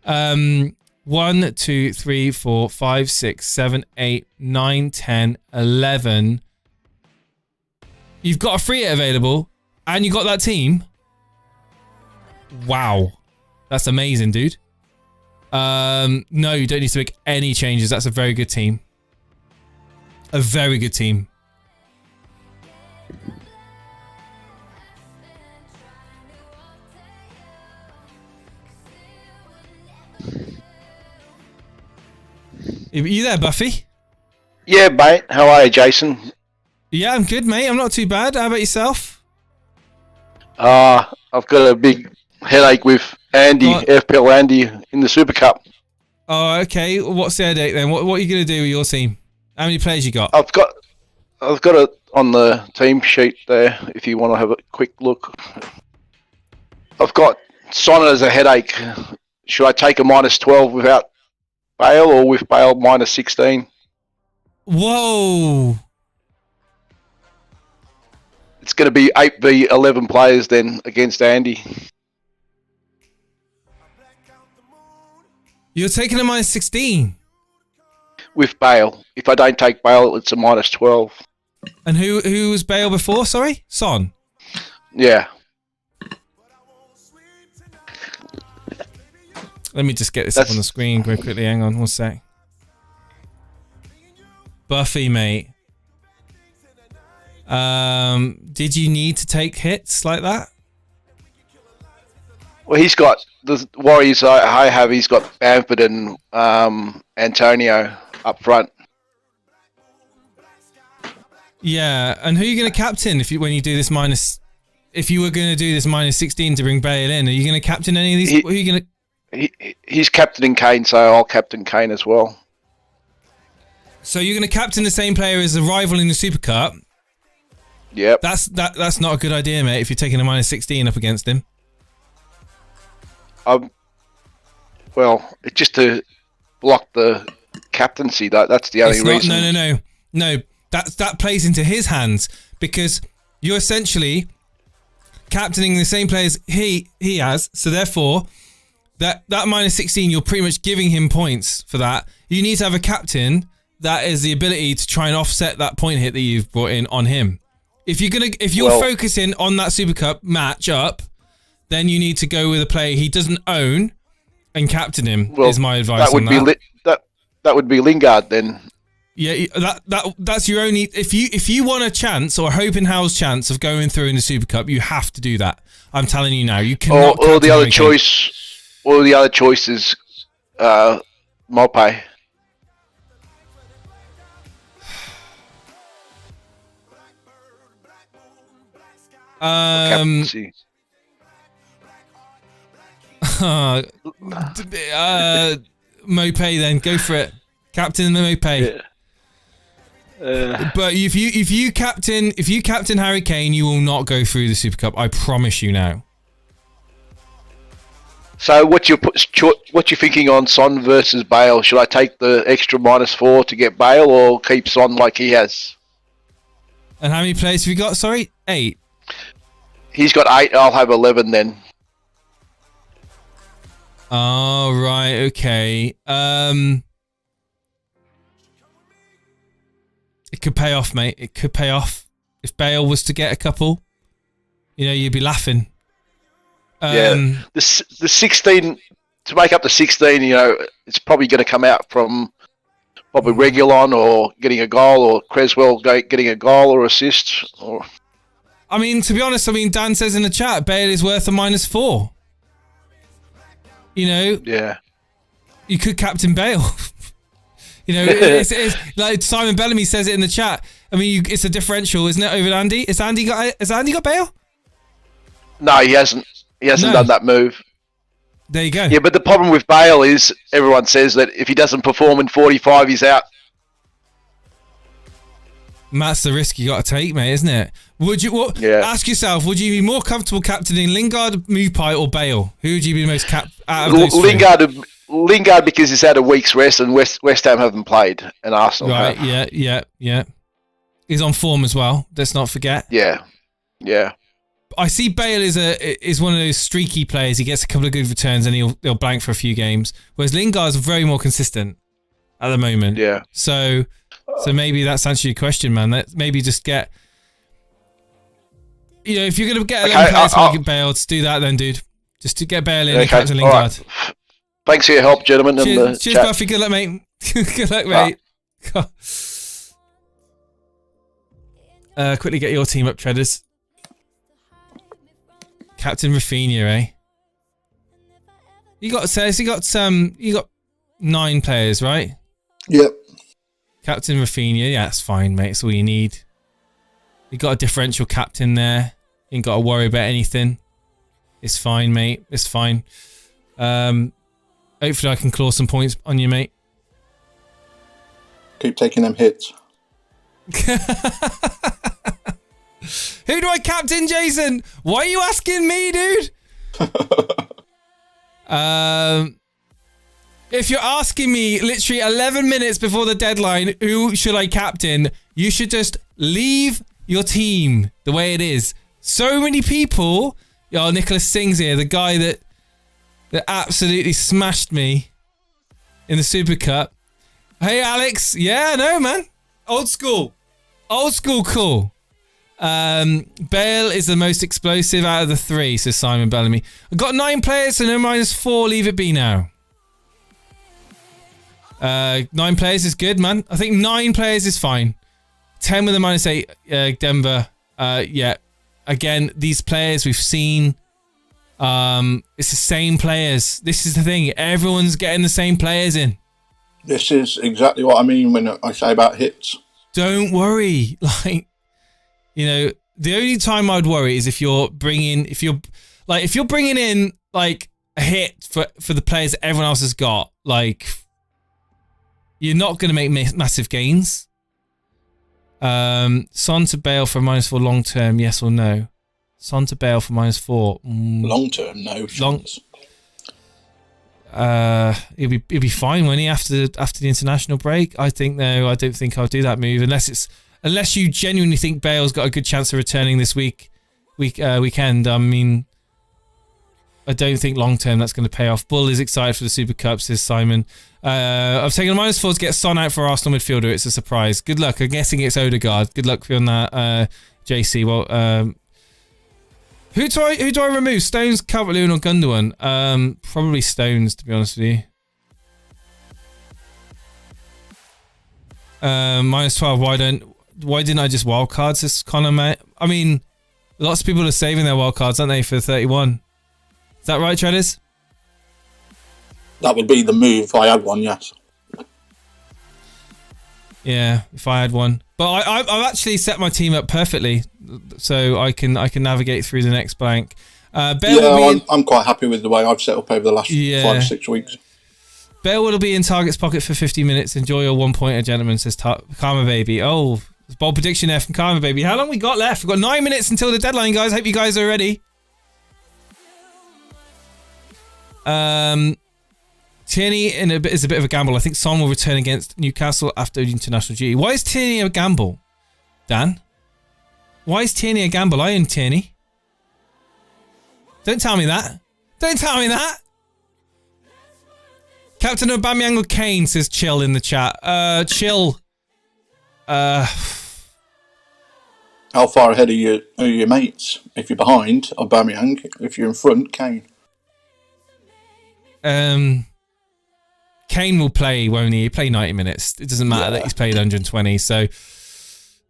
1, 2, 3, 4, 5, 6, 7, 8, 9, 10, 11. You've got a free hit available, and you got that team. Wow, that's amazing, dude. No, you don't need to make any changes. That's a very good team. A very good team. Are you there, Buffy? Yeah, mate. How are you, Jason? Yeah, I'm good, mate. I'm not too bad. How about yourself? I've got a big headache with Andy, What? FPL Andy, in the Super Cup. Oh, okay. What's the headache then? What are you going to do with your team? How many players you got? I've got it on the team sheet there. If you want to have a quick look, I've got Son as a headache. Should I take a -12 without Bale, or with Bale -16? Whoa. It's going to be 8v11 players then against Andy. You're taking a -16. With Bale. If I don't take Bale, it's a -12. And who was Bale before? Sorry? Son. Yeah. Let me just get this up on the screen very quickly. Hang on, one sec. Buffy, mate. Did you need to take hits like that? Well, he's got the Warriors I have. He's got Bamford and Antonio up front. Yeah, and who are you going to captain when you do this minus? If you were going to do this -16 to bring Bale in, are you going to captain any of these? Who are you going to? He's captaining Kane, so I'll captain Kane as well. So you're going to captain the same player as a rival in the Super Cup? Yep. That's not a good idea, mate. If you're taking a -16 up against him. Well, it's just to block the captaincy. That's the only reason. No. That plays into his hands because you're essentially captaining the same players he has. So therefore, that -16, you're pretty much giving him points for that. You need to have a captain that has the ability to try and offset that point hit that you've brought in on him. If you're focusing on that Super Cup match up, then you need to go with a player he doesn't own and captain him. Is my advice. That would be Lingard then. Yeah, that's your only. If you want a chance or hope in hell's chance of going through in the Super Cup, you have to do that. I'm telling you now. You cannot. Or the other choice. Or the other choice is Mope. Captaincy. Mope then, go for it. Captain Mope. Yeah. But if you captain Harry Kane, you will not go through the Super Cup. I promise you now. So what you thinking on Son versus Bale? Should I take the extra -4 to get Bale, or keep Son like he has? And how many players have you got? Sorry, 8. He's got 8. I'll have 11 then. Oh right, okay. It could pay off, mate. It could pay off. If Bale was to get a couple, you'd be laughing. Yeah, the 16 to make up the 16. It's probably going to come out from Probably Regulon or getting a goal, or Creswell getting a goal or assist. Or I mean, to be honest, Dan says in the chat, Bale is worth a -4. You know, yeah, you could captain Bale. You know, it's like Simon Bellamy says it in the chat. I mean, it's a differential, isn't it, over Andy? Has Andy got Bale? no, he hasn't. He hasn't done that move. There you go. Yeah, but the problem with Bale is everyone says that if he doesn't perform in 45, he's out. And that's the risk you got to take, mate, isn't it? Would you ask yourself? Would you be more comfortable captaining Lingard, Mupai, or Bale? Who would you be the most out of those three? Lingard because he's had a week's rest, and West Ham haven't played, and Arsenal right? have. Yeah. He's on form as well. Let's not forget. Yeah. I see Bale is one of those streaky players. He gets a couple of good returns and he'll blank for a few games. Whereas Lingard's very more consistent at the moment. Yeah. So maybe that's answered your question, man. Maybe just get, if you're gonna get 11 players to make Bale, just do that then, dude. Just to get Bale in and captain Lingard. Right. Thanks for your help, gentlemen. Cheers, Buffy. Good luck, mate. Good luck, mate. Quickly get your team up, Treaders. Captain Rafinha, eh? You got 9 players, right? Yep. Captain Rafinha, yeah, that's fine, mate. That's all you need. You got a differential captain there. You ain't got to worry about anything. It's fine, mate. It's fine. Hopefully I can claw some points on you, mate. Keep taking them hits. Who do I captain, Jason? Why are you asking me, dude? If you're asking me literally 11 minutes before the deadline, who should I captain? You should just leave your team the way it is. So many people. Oh, Nicholas Singh's here, the guy that absolutely smashed me in the Super Cup. Hey, Alex. Yeah, no, man. Old school. Old school cool. Bale is the most explosive out of the 3, says Simon Bellamy. I've got 9 players, so no -4. Leave it be now. 9 players is good, man. I think 9 players is fine. 10 with a -8, Denver. Yeah. Again, these players we've seen. It's the same players. This is the thing. Everyone's getting the same players in. This is exactly what I mean when I say about hits. Don't worry. The only time I'd worry is if you're bringing in like a hit for the players that everyone else has got. Like, you're not going to make massive gains. Son to Bale for -4 long term, yes or no? Son to Bale for -4. Long term, no chance. He'll be fine, won't he, after the international break? I think no. I don't think I'll do that move unless you genuinely think Bale's got a good chance of returning this weekend. I mean, I don't think long term that's going to pay off. Bull is excited for the Super Cup, says Simon. I've taken a -4 to get Son out for Arsenal midfielder. It's a surprise. Good luck. I'm guessing it's Odegaard. Good luck for you on that, JC. Well, who do I remove? Stones, Calvert-Lewin, or Gundogan? Probably Stones, to be honest with you. -12. Why didn't I just wildcards this Connor, mate? I mean, lots of people are saving their wildcards, aren't they, for 31? Is that right, Treaders? That would be the move if I had one, yes. Yeah, if I had one. But I've actually set my team up perfectly, so I can navigate through the next blank. I'm quite happy with the way I've set up over the last 5 or 6 weeks. Bale will be in Target's pocket for 50 minutes. Enjoy your 1-pointer, gentlemen, says Karma Baby. Oh, bold prediction there from Karma Baby. How long we got left? We've got 9 minutes until the deadline, guys. Hope you guys are ready. Tierney is a bit of a gamble. I think Son will return against Newcastle after international duty. Why is Tierney a gamble, Dan? Why is Tierney a gamble? I own Tierney. Don't tell me that. Don't tell me that. Captain Aubameyang or Kane, says Chill in the chat. Chill. How far ahead are your mates? If you're behind, Aubameyang. If you're in front, Kane. Kane will play, won't he? He'll play 90 minutes. It doesn't matter that he's played 120. So,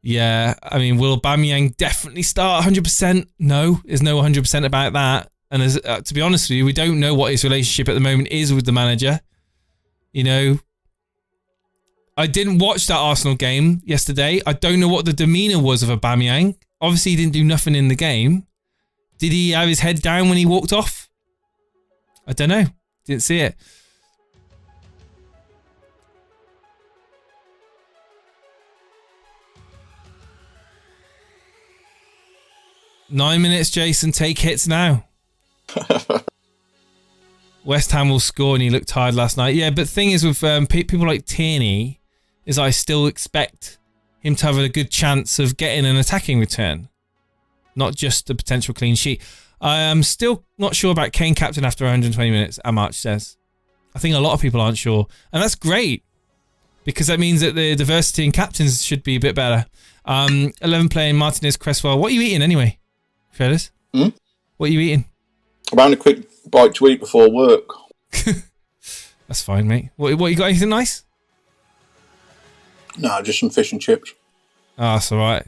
yeah. I mean, will Aubameyang definitely start 100%? No. There's no 100% about that. And as, to be honest with you, we don't know what his relationship at the moment is with the manager. You know, I didn't watch that Arsenal game yesterday. I don't know what the demeanour was of Aubameyang. Obviously, he didn't do nothing in the game. Did he have his head down when he walked off? I don't know. Didn't see it. Nine minutes, Jason. Take hits now. West Ham will score, and he looked tired last night. Yeah, but the thing is with people like Tierney, is I still expect him to have a good chance of getting an attacking return, not just a potential clean sheet. I am still not sure about Kane captain after 120 minutes, Amarch says. I think a lot of people aren't sure, and that's great because that means that the diversity in captains should be a bit better. 11 playing Martinez, Cresswell. What are you eating anyway? Fellas? What are you eating? Around a quick bite to eat before work. That's fine, mate. What you got? Anything nice? No, just some fish and chips. Oh, that's all right.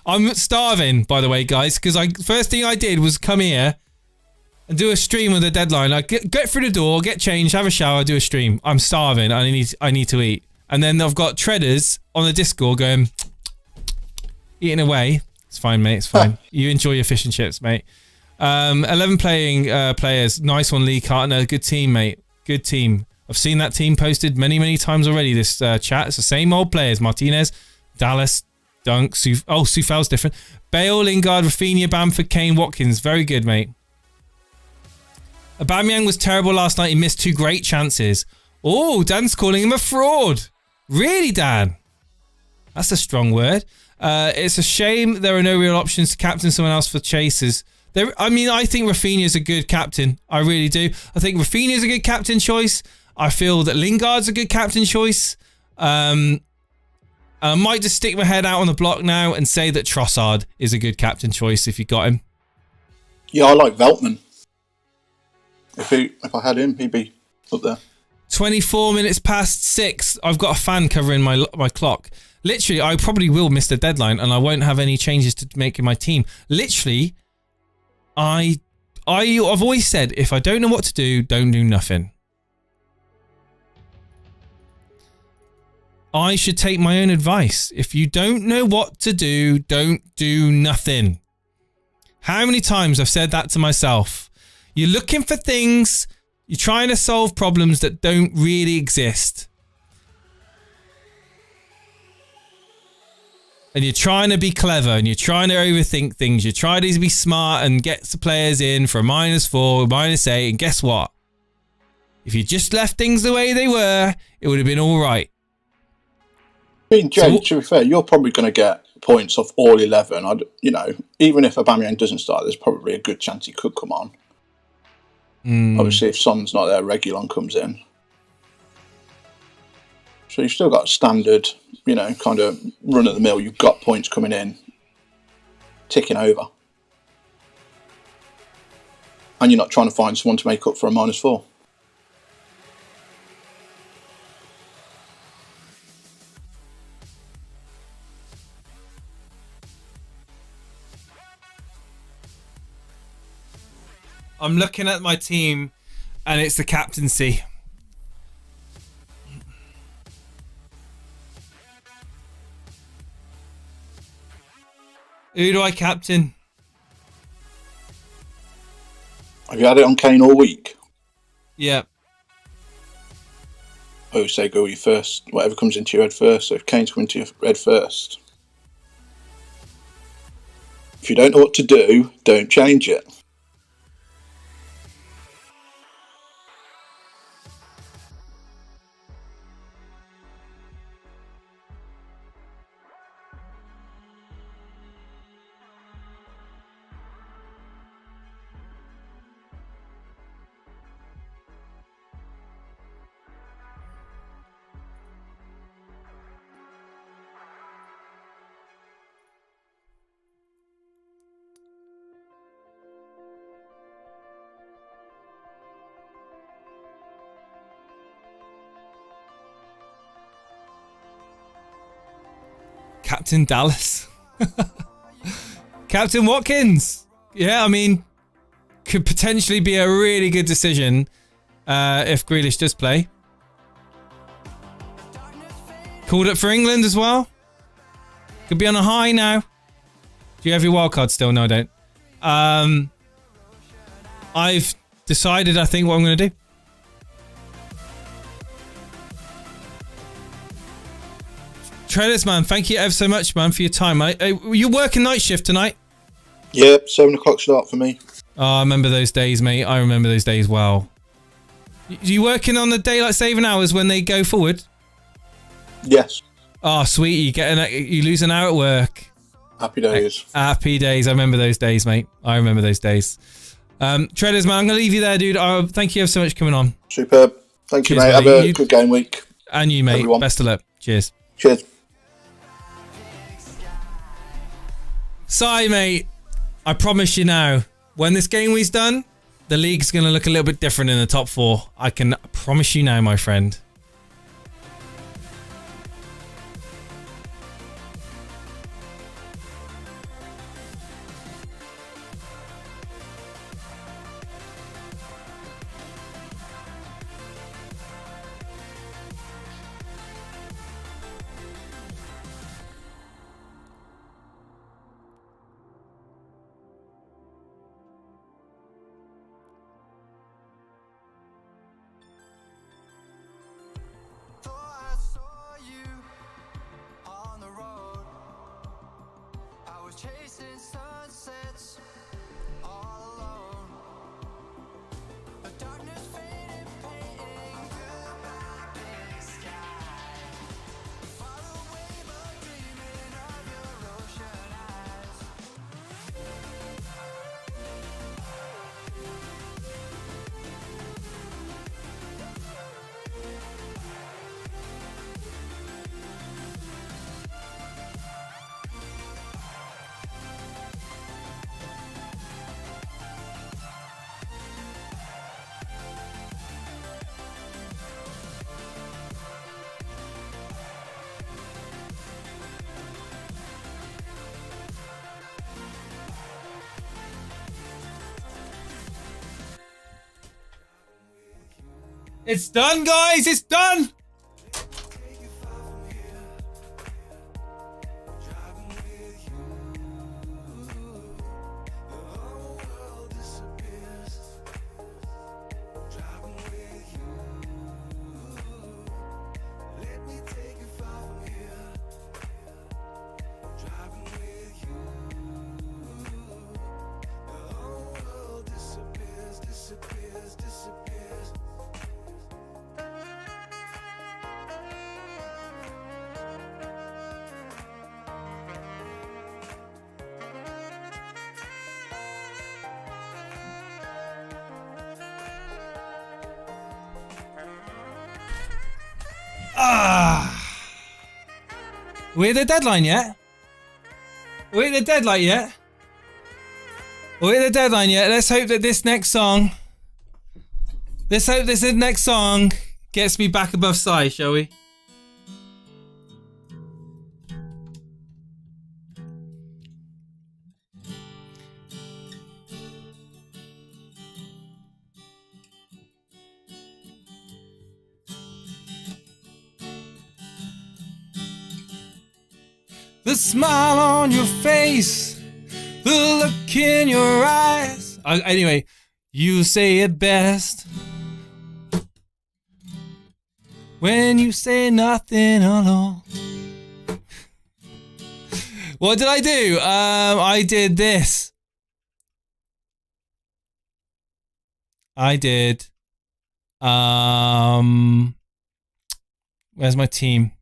I'm starving, by the way, guys, because first thing I did was come here and do a stream with a deadline. Like get through the door, get changed, have a shower, do a stream. I'm starving. I need to eat. And then I've got Treaders on the Discord going eating away. It's fine, mate. It's fine. You enjoy your fish and chips, mate. 11 playing players. Nice one, Lee Cartner. Good team, mate. Good team. I've seen that team posted many times already, this chat. It's the same old players. Martinez, Dallas, Dunk, Soufel's different. Bale, Lingard, Rafinha, Bamford, Kane, Watkins. Very good, mate. Aubameyang was terrible last night. He missed 2 great chances. Oh, Dan's calling him a fraud. Really, Dan? That's a strong word. It's a shame there are no real options to captain someone else for chasers. I think Rafinha's a good captain. I really do. I think Rafinha's a good captain choice. I feel that Lingard's a good captain choice. I might just stick my head out on the block now and say that Trossard is a good captain choice if you got him. Yeah, I like Veltman. If I had him, he'd be up there. 24 minutes past 6. I've got a fan covering my clock. Literally, I probably will miss the deadline and I won't have any changes to make in my team. Literally, I've always said, if I don't know what to do, don't do nothing. I should take my own advice. If you don't know what to do, don't do nothing. How many times I've said that to myself? You're looking for things, you're trying to solve problems that don't really exist. And you're trying to be clever and you're trying to overthink things. You're trying to be smart and get the players in for a -4, -8. And guess what? If you just left things the way they were, it would have been all right. I mean, Jay, to be fair, you're probably going to get points off all 11. Even if Aubameyang doesn't start, there's probably a good chance he could come on. Obviously, if Son's not there, Reguilon comes in. So you've still got standard, kind of run of the mill. You've got points coming in, ticking over. And you're not trying to find someone to make up for a -4. I'm looking at my team and it's the captaincy. Who do I captain? Have you had it on Kane all week? Yeah. Oh, say go you first. Whatever comes into your head first. So if Kane's coming to your head first. If you don't know what to do, don't change it. Captain Dallas. Captain Watkins. Yeah, I mean, could potentially be a really good decision if Grealish does play. Called it for England as well. Could be on a high now. Do you have your wild card still? No, I don't. I've decided, I think, what I'm going to do. Traders, man, thank you ever so much, man, for your time. You're working night shift tonight? Yep, 7 o'clock start for me. Oh, I remember those days, mate. I remember those days well. You working on the daylight saving hours when they go forward? Yes. Oh, sweet. You lose an hour at work. Happy days. Happy days. I remember those days, mate. I remember those days. Traders, man, I'm going to leave you there, dude. Thank you ever so much for coming on. Superb. Thank you, Cheers, mate. Have buddy. a good game week. And you, mate. Everyone. Best of luck. Cheers. Cheers. Sorry, mate. I promise you now, when this game week's done, the league's going to look a little bit different in the top 4. I can promise you now, my friend. Chasing sunsets all alone. The darkness faded, painting goodbye big sky. Far away but dreaming of your ocean eyes. It's done, guys. It's done. We're at the deadline yet? We're at the deadline yet? We're at the deadline yet? Let's hope that this next song... Let's hope this next song gets me back above Sai, shall we? The smile on your face, the look in your eyes. Anyway, you say it best when you say nothing at all. What did I do? I did this. I did. Where's my team?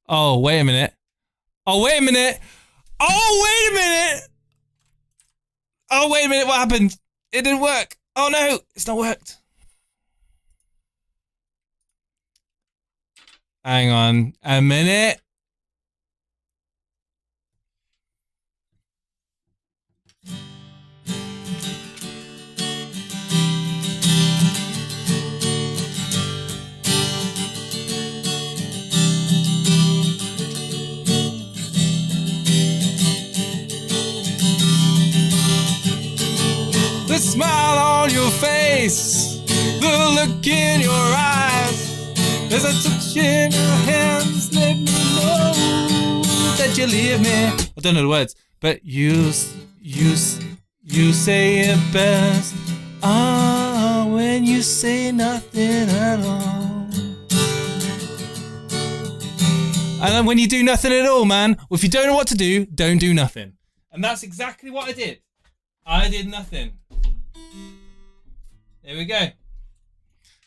Oh, wait a minute. Oh, wait a minute. Oh, wait a minute. Oh, wait a minute. What happened? It didn't work. Oh, no. It's not worked. Hang on a minute. smile on your face, the look in your eyes, there's a touch in your hands, let me know that you leave me. I don't know the words, but you say it best. When you say nothing at all. And then when you do nothing at all, man, or if you don't know what to do, don't do nothing. And that's exactly what I did. I did nothing. There we go.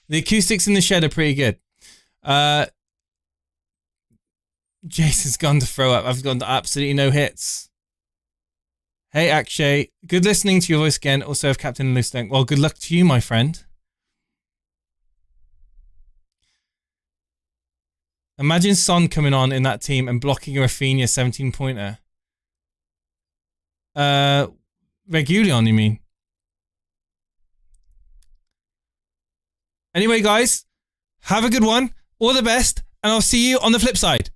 The acoustics in the shed are pretty good. Jason's gone to throw up. I've gone to absolutely no hits. Hey, Akshay. Good listening to your voice again. Also, if Captain and listening. Well, good luck to you, my friend. Imagine Son coming on in that team and blocking a Rafinha 17-pointer. Regulion, you mean? Anyway, guys, have a good one. All the best, and I'll see you on the flip side.